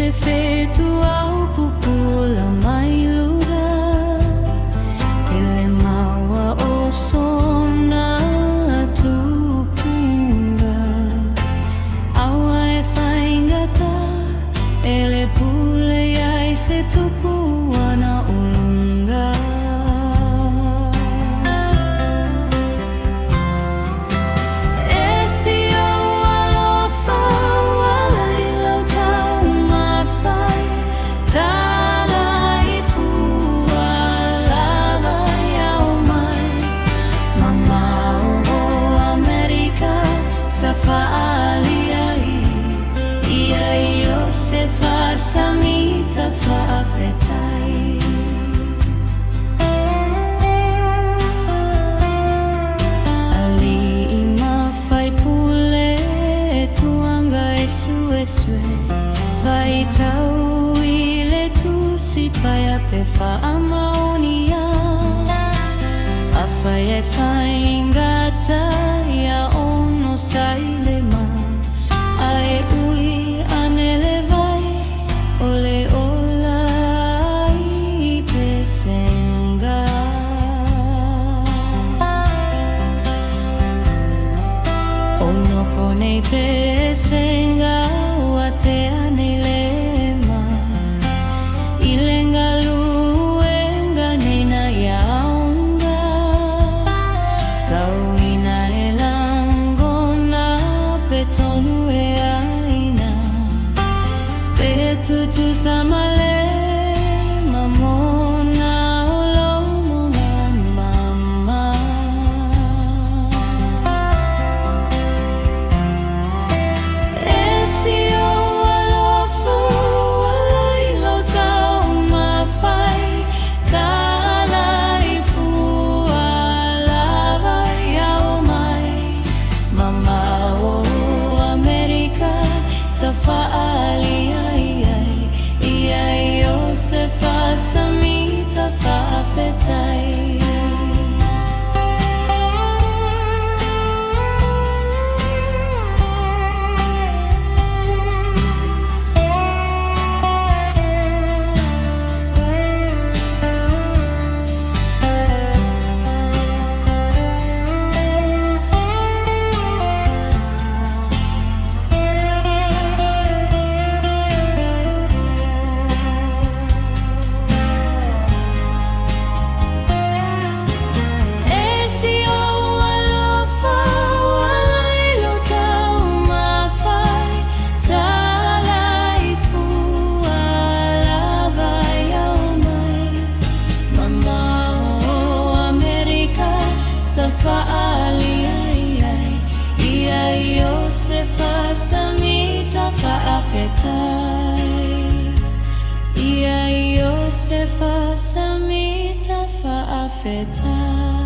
Yosefe tu au pupula mai lugar telemawa osona tu punga awa e faingata ele pule yai se tupu wana ulunga Fa'aliai ia Yosefa samita fa'afetai ali ima fai pule tuanga esue vai tau ile tu si paya pe fa'amaunia afai faingata ya ono sailema ae ui anele vai ole olai pesenga ono pone pesenga wate anelema ilenga luenga nena yaunga tau ina tonu e aina petutu samale mamona olomona mama esio alofu alailo tau mafai talaifu alava yaumai mama fa'aliai ia Yosefa samita fa'afetai fa'aliai ia Yosefa samita fa'afetai ia Yosefa samita fa'afetai